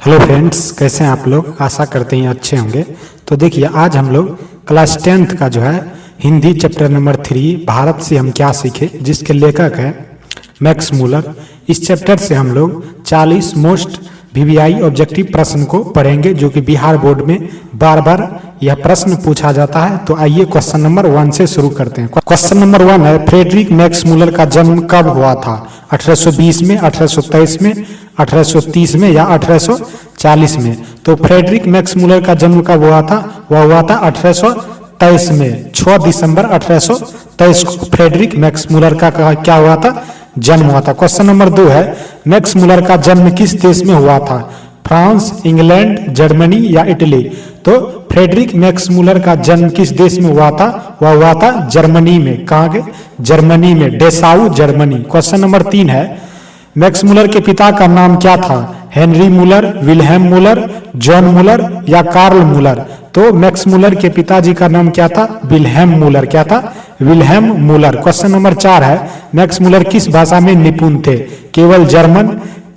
Hello friends, कैसे हैं आप लोग। आशा करते हैं अच्छे होंगे। तो देखिए, आज हम लोग क्लास 10th का जो है हिंदी चैप्टर नंबर 3 भारत से हम क्या सीखे, जिसके लेखक हैं मैक्स मूलर। इस चैप्टर से हम लोग 40 मोस्ट वीवीआई ऑब्जेक्टिव प्रश्न को पढ़ेंगे, जो कि बिहार बोर्ड में बार बार यह प्रश्न पूछा जाता है। तो आइए क्वेश्चन नंबर 1 से शुरू करते हैं। क्वेश्चन नंबर 1 है, फ्रेडरिक मैक्स मूलर का जन्म कब हुआ था? 1820 में, 1823 में, 1830 में या 1840 में? तो फ्रेडरिक मैक्स मूलर का जन्म कब हुआ था? वह हुआ था 1823 में। 6 दिसंबर 1823 को फ्रेडरिक मैक्स मूलर का क्या हुआ था? जन्म हुआ था। क्वेश्चन नंबर 2 है, मैक्स मूलर का जन्म किस देश में हुआ था? फ्रांस, इंग्लैंड, जर्मनी या इटली? तो फ्रेडरिक मैक्स मूलर का जन्म किस देश में हुआ था? वह हुआ था जर्मनी में। कहाँ के? जर्मनी में, डेसाउ, जर्मनी। क्वेश्चन नंबर 3 है, मैक्स मूलर के पिता का नाम क्या था? Henry Müller, Wilhelm Müller, John Müller या कार्ल मूलर? तो मैक्स मूलर के पिताजी का नाम क्या था? Wilhelm Müller. क्या था? Wilhelm Müller. क्वेश्चन नंबर 4 है, मैक्स मूलर किस भाषा में निपुण थे? केवल जर्मन,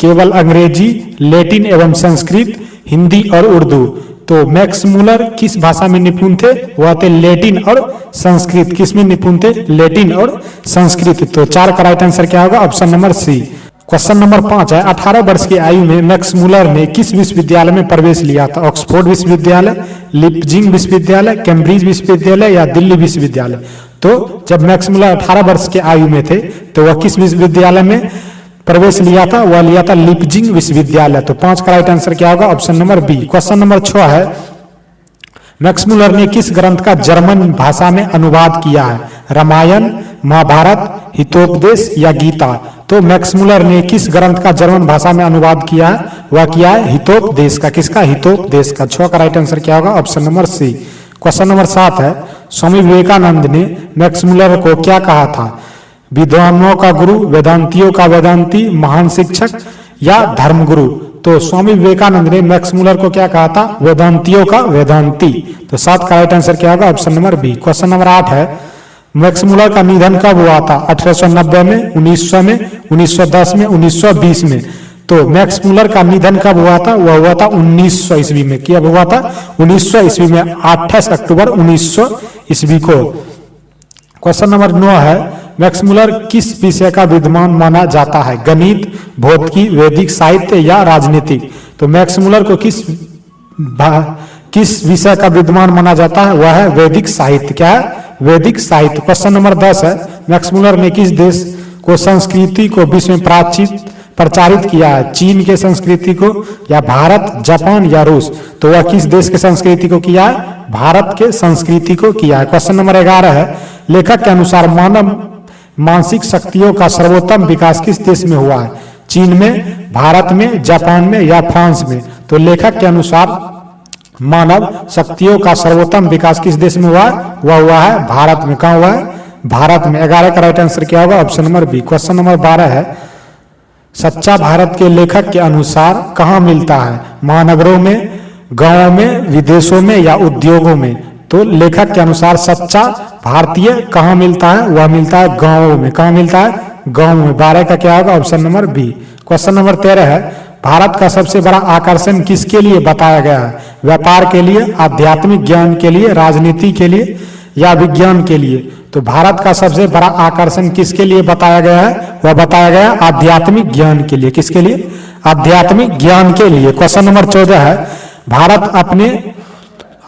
केवल अंग्रेजी, लैटिन एवं संस्कृत, हिंदी और उर्दू? तो मैक्स मूलर किस भाषा में निपुण थे? वह थे लैटिन और संस्कृत। किस में निपुण थे? लैटिन और संस्कृत। तो 4 का राइट आंसर क्या होगा? Option number C. Question number 5 है, 18 वर्ष की आयु में मैक्स मूलर ने किस विश्वविद्यालय में प्रवेश लिया था? ऑक्सफोर्ड विश्वविद्यालय, लिपजिंग विश्वविद्यालय, कैम्ब्रिज विश्वविद्यालय या दिल्ली विश्वविद्यालय? तो जब मैक्स मूलर 18 वर्ष की आयु में थे तो वह किस विश्वविद्यालय में प्रवेश लिया था? वह लिया था लिपजिंग विश्वविद्यालय। तो 5 का राइट आंसर क्या होगा? Option number B. Question number 6 है, मैक्स मूलर ने किस ग्रंथ का जर्मन भाषा में अनुवाद किया है? रामायण, महाभारत, हितोपदेश या गीता? तो मैक्स मूलर ने किस ग्रंथ का जर्मन भाषा में अनुवाद किया है? वह किया है हितोपदेश का। किसका? हितोपदेश का। 6 का राइट आंसर क्या होगा? Option number C. Question number 7 है, स्वामी विवेकानंद ने मैक्स मूलर को क्या कहा था? विद्वानों का गुरु, वेदांतियों का वेदांती, महान शिक्षक या धर्मगुरु? तो स्वामी विवेकानंद ने मैक्स मूलर को क्या कहा था? वेदांतियों का वेदांती। तो 7 का राइट आंसर क्या होगा? Option number B. Question number 8 है, मैक्स मूलर का निधन कब हुआ था? 1890 में, 1900 में, 1910 में, 1920 में? तो मैक्स मूलर का निधन कब हुआ था? वह हुआ था 1900 ईस्वी में। क्या हुआ था? 1900 ईस्वी में, 28 अक्टूबर 1900 ईस्वी को। क्वेश्चन नंबर 9 है, मैक्स मूलर किस विषय का विद्वान माना जाता है? गणित, भौतिकी, वैदिक साहित्य या राजनीति? तो मैक्स मूलर को किस विषय का विद्वान माना जाता है? वह है वैदिक साहित्य। क्या है? वैदिक साहित्य। क्वेश्चन नंबर 10 है, मैक्स मूलर ने किस देश को संस्कृति को विश्व में प्रचारित किया है? चीन के संस्कृति को या भारत, जापान या रूस? तो वह किस देश के संस्कृति को किया है? भारत के संस्कृति को किया है। क्वेश्चन नंबर 11 है, लेखक के अनुसार मानव मानसिक शक्तियों का सर्वोत्तम विकास किस देश में हुआ है? चीन में, भारत में, जापान में या फ्रांस में? तो लेखक के अनुसार मानव शक्तियों का सर्वोत्तम विकास किस देश में हुआ है? वह हुआ है भारत में। कहाँ हुआ है? भारत में। 11 का राइट आंसर क्या होगा? Option number B. Question number 12 है, सच्चा भारत के लेखक के अनुसार कहाँ मिलता है? महानगरों में, गांवों में, विदेशों में या उद्योगों में? तो लेखक के अनुसार सच्चा भारतीय कहाँ मिलता है? वह मिलता है गांवों में। कहाँ मिलता है? गांव में। 12 का क्या होगा? Option number B. Question number 13 है, भारत का सबसे बड़ा आकर्षण किसके लिए बताया गया है? व्यापार के लिए, आध्यात्मिक ज्ञान के लिए, राजनीति के लिए या विज्ञान के लिए? तो भारत का सबसे बड़ा आकर्षण किसके लिए बताया गया है? वह बताया गया आध्यात्मिक ज्ञान के लिए। किसके लिए? आध्यात्मिक ज्ञान के लिए। क्वेश्चन नंबर 14 है,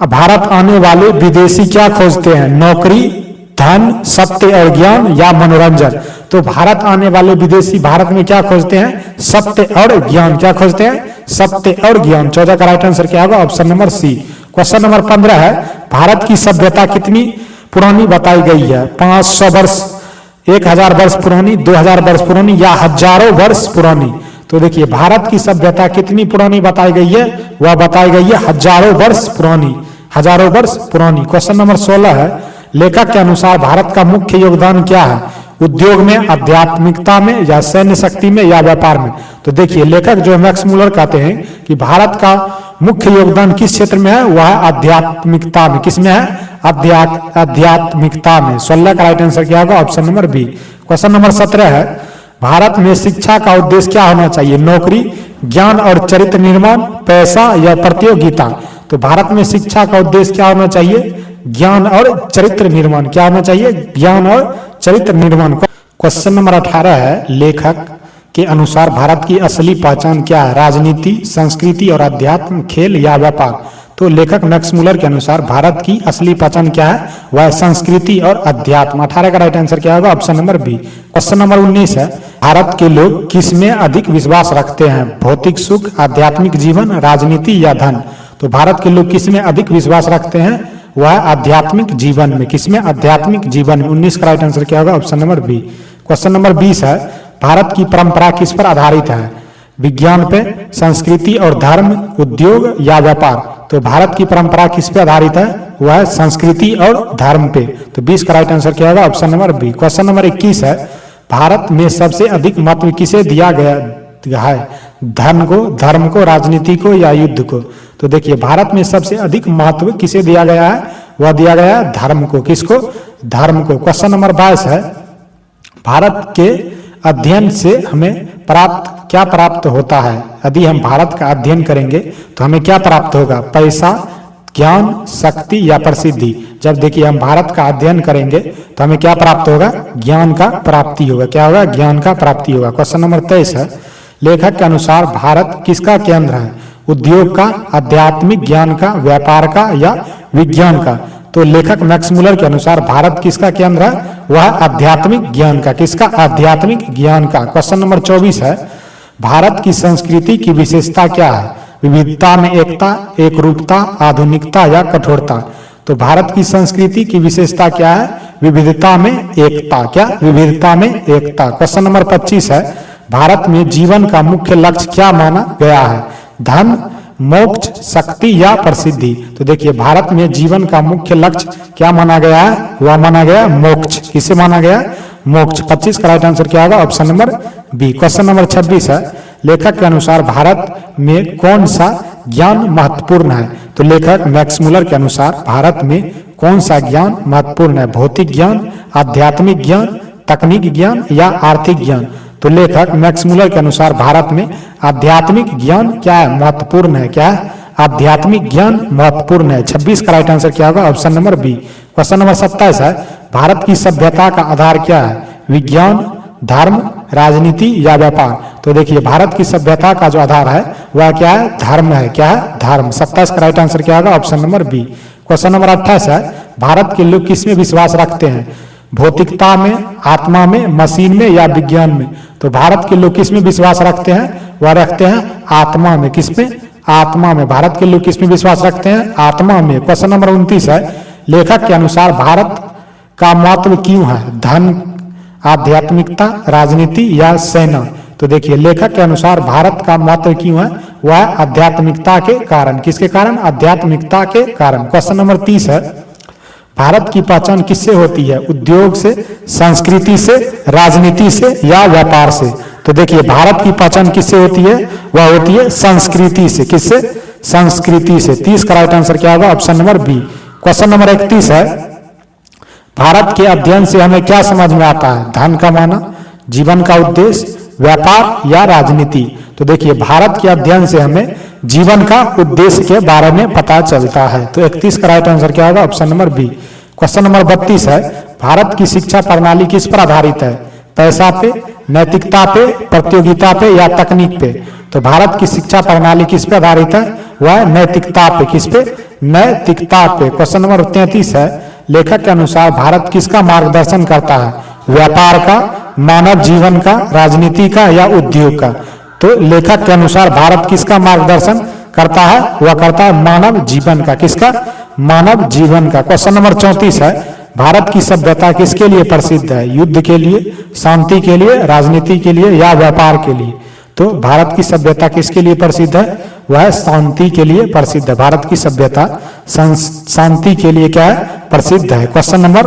भारत आने वाले विदेशी क्या खोजते हैं? नौकरी, धन, सत्य और ज्ञान या मनोरंजन? तो भारत आने वाले विदेशी भारत में क्या खोजते हैं? सत्य और ज्ञान। क्या खोजते हैं? सत्य और ज्ञान। 14 का राइट आंसर क्या होगा? Option number C. Question number 15 है, भारत की सभ्यता कितनी पुरानी बताई गई है? 500 वर्ष, 1000 वर्ष पुरानी, 2000 वर्ष पुरानी या हजारों वर्ष पुरानी? तो देखिए, भारत की सभ्यता कितनी पुरानी बताई गई है? वह बताई गई है हजारों वर्ष पुरानी। हजारों वर्ष पुरानी। क्वेश्चन नंबर 16 है, लेखक के अनुसार भारत का मुख्य योगदान क्या है? उद्योग में, आध्यात्मिकता में या सैन्य शक्ति में या व्यापार में? तो देखिए, लेखक जो मैक्स मूलर कहते हैं कि भारत का मुख्य योगदान किस क्षेत्र में है? वह है आध्यात्मिकता में। किसमें है? आध्यात्मिकता में। 16 का राइट आंसर क्या होगा? Option number B. Question number 17 है, भारत में शिक्षा का उद्देश्य क्या होना चाहिए? नौकरी, ज्ञान और चरित्र निर्माण, पैसा या प्रतियोगिता? तो भारत में शिक्षा का उद्देश्य क्या होना चाहिए? ज्ञान और चरित्र निर्माण। क्या होना चाहिए? ज्ञान और चरित्र निर्माण। क्वेश्चन नंबर 18 है, लेखक के अनुसार भारत की असली पहचान क्या है? राजनीति, संस्कृति और अध्यात्म, खेल या व्यापार? तो लेखक मैक्स मुलर के अनुसार भारत की असली पहचान क्या है? वह संस्कृति और अध्यात्म। 18 का राइट आंसर क्या होगा? Option number B. Question number 19 है, भारत के लोग किस में अधिक विश्वास रखते हैं? भौतिक सुख, आध्यात्मिक जीवन, राजनीति या धन? तो भारत के लोग किस में अधिक विश्वास रखते हैं? वह आध्यात्मिक जीवन में। किसमें? आध्यात्मिक जीवन में। 19 का राइट आंसर क्या होगा? Option number B. Question number 20 है, भारत की परंपरा किस पर आधारित है? विज्ञान पे, संस्कृति और धर्म, उद्योग या व्यापार? तो भारत की परंपरा किस पे आधारित है? वह संस्कृति और धर्म पे। तो 20 का राइट आंसर क्या होगा? Option number B. Question number 21 है, भारत में सबसे अधिक महत्व किसे दिया गया है? धन को, धर्म को, राजनीति को या युद्ध को? तो देखिए, भारत में सबसे अधिक महत्व किसे दिया गया है? वह दिया गया है धर्म को। किसको? धर्म को। क्वेश्चन नंबर 22 है, भारत के अध्ययन से हमें क्या प्राप्त होता है? यदि हम भारत का अध्ययन करेंगे तो हमें क्या प्राप्त होगा? पैसा, ज्ञान, शक्ति या प्रसिद्धि? जब देखिए हम भारत का अध्ययन करेंगे तो हमें क्या प्राप्त होगा? ज्ञान का प्राप्ति होगा। क्या होगा? ज्ञान का प्राप्ति होगा। क्वेश्चन नंबर 23 है, लेखक के अनुसार भारत किसका केंद्र है? उद्योग का, आध्यात्मिक ज्ञान का, व्यापार का या विज्ञान का? तो लेखक मैक्स मुलर के अनुसार भारत किसका केंद्र है? वह आध्यात्मिक ज्ञान का। किसका? आध्यात्मिक ज्ञान का। क्वेश्चन नंबर 24 है, भारत की संस्कृति की विशेषता क्या है? विविधता में एकता, एकरूपता, आधुनिकता या कठोरता? तो भारत की संस्कृति की विशेषता क्या है? विविधता में एकता। क्या? विविधता में एकता। क्वेश्चन नंबर 25 है, भारत में जीवन का मुख्य लक्ष्य क्या माना गया है? धन, मोक्ष, शक्ति या प्रसिद्धि? तो देखिए, भारत में जीवन का मुख्य लक्ष्य क्या माना गया है? वह माना गया मोक्ष। किसे माना गया? मोक्ष। 25 का राइट आंसर क्या होगा? Option number B. Question number 26 है, लेखक के अनुसार भारत में कौन सा ज्ञान महत्वपूर्ण है? तो लेखक मैक्स मुलर के अनुसार भारत में कौन सा ज्ञान महत्वपूर्ण है? भौतिक ज्ञान, आध्यात्मिक ज्ञान, तकनीक ज्ञान या आर्थिक ज्ञान? तो लेखक मैक्स मुलर के अनुसार भारत में आध्यात्मिक ज्ञान क्या है? महत्वपूर्ण है। क्या है? आध्यात्मिक ज्ञान महत्वपूर्ण है। 26 का राइट आंसर क्या होगा? Option number B. Question number 27 है, भारत की सभ्यता का आधार क्या है? विज्ञान, धर्म, राजनीति या व्यापार? तो देखिए, भारत की सभ्यता का जो आधार है वह क्या है? धर्म है। क्या है? धर्म। 27 का राइट आंसर क्या होगा? Option number B. Question number 28 है, भारत के लोग किस में विश्वास रखते हैं? भौतिकता में, आत्मा में, मशीन में या विज्ञान में? तो भारत के लोग किस में विश्वास रखते हैं? वह रखते हैं आत्मा में। किस में? आत्मा में। भारत के लोग किस में विश्वास रखते हैं? आत्मा में। क्वेश्चन नंबर 29 है, लेखक के अनुसार भारत का महत्व क्यों है? धन, आध्यात्मिकता, राजनीति या सेना? तो देखिए, लेखक के अनुसार भारत का महत्व क्यों है? वह आध्यात्मिकता के कारण। किसके कारण? आध्यात्मिकता के कारण। क्वेश्चन नंबर 30 है, भारत की पहचान किससे होती है? उद्योग से, संस्कृति से, राजनीति से या व्यापार से? तो देखिए, भारत की पहचान किससे होती है? वह होती है संस्कृति से। किससे? संस्कृति से। 30 का राइट आंसर क्या होगा? Option number B. Question number 31 है, भारत के अध्ययन से हमें क्या समझ में आता है? धन कमाना, जीवन का उद्देश्य, व्यापार या राजनीति? तो देखिए, भारत के अध्ययन से हमें जीवन का उद्देश्य के बारे में पता चलता है। तो 31 का राइट आंसर क्या होगा? Option number B. Question number 32 है, भारत की शिक्षा प्रणाली किस पर आधारित है? पैसा पे, नैतिकता पे, प्रतियोगिता पे या तकनीक पे? तो भारत की शिक्षा प्रणाली किस पे आधारित है? वह नैतिकता पे। किस पे? नैतिकता पे। क्वेश्चन नंबर 33 है, लेखक के अनुसार भारत किसका मार्गदर्शन करता है? व्यापार का, मानव जीवन का, राजनीति का या उद्योग का? तो लेखक के अनुसार भारत किसका मार्गदर्शन करता है? वह करता है मानव जीवन का। किसका? मानव जीवन का। क्वेश्चन नंबर 34 है, भारत की सभ्यता किसके लिए प्रसिद्ध है? युद्ध के लिए, शांति के लिए, राजनीति के लिए या व्यापार के लिए? तो भारत की सभ्यता किसके लिए प्रसिद्ध है? वह शांति के लिए प्रसिद्ध है। भारत की सभ्यता शांति के लिए क्या है? प्रसिद्ध है। क्वेश्चन नंबर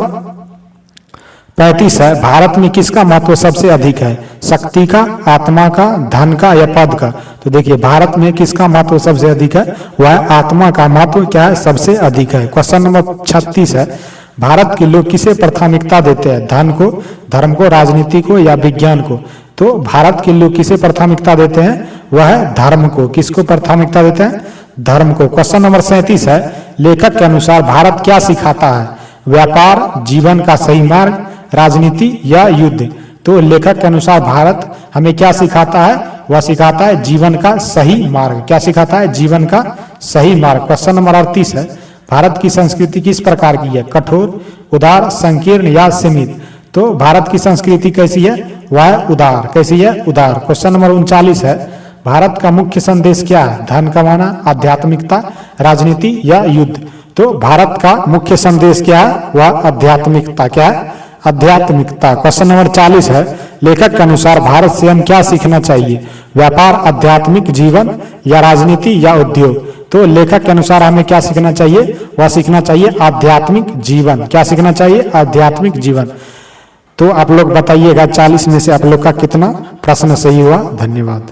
35 है, भारत में किसका महत्व सबसे अधिक है? शक्ति का, आत्मा का, धन का या पद का? तो देखिए, भारत में किसका महत्व सबसे अधिक है? वह आत्मा का महत्व क्या है? सबसे अधिक है। क्वेश्चन नंबर 36 है, भारत के लोग किसे प्राथमिकता देते हैं? धन को, धर्म को, राजनीति को या विज्ञान को? तो भारत के लोग किसे प्राथमिकता देते हैं? वह है धर्म को। किसको प्राथमिकता देते हैं? धर्म को। क्वेश्चन नंबर 37 है, लेखक के अनुसार भारत क्या सिखाता है? व्यापार, जीवन का सही मार्ग, राजनीति या युद्ध? तो लेखक के अनुसार भारत हमें क्या सिखाता है? वह सिखाता है जीवन का सही मार्ग। क्या सिखाता है? जीवन का सही मार्ग। क्वेश्चन नंबर 38 है, भारत की संस्कृति किस प्रकार की है? कठोर, उदार, संकीर्ण या सीमित? तो भारत की संस्कृति कैसी है? वह उदार। कैसी है? उदार। क्वेश्चन नंबर 39 है, भारत का मुख्य संदेश क्या है? धन कमाना, आध्यात्मिकता, राजनीति या युद्ध? तो भारत का मुख्य संदेश क्या है? वह आध्यात्मिकता। क्या है? आध्यात्मिकता। क्वेश्चन नंबर 40 है, लेखक के अनुसार भारत से हम क्या सीखना चाहिए? व्यापार, आध्यात्मिक, जीवन या राजनीति या उद्योग? तो लेखक के अनुसार हमें क्या सीखना चाहिए? वह सीखना चाहिए आध्यात्मिक जीवन। क्या सीखना चाहिए? आध्यात्मिक जीवन। तो आप लोग बताइएगा 40 में से आप लोग का कितना प्रश्न सही हुआ। धन्यवाद।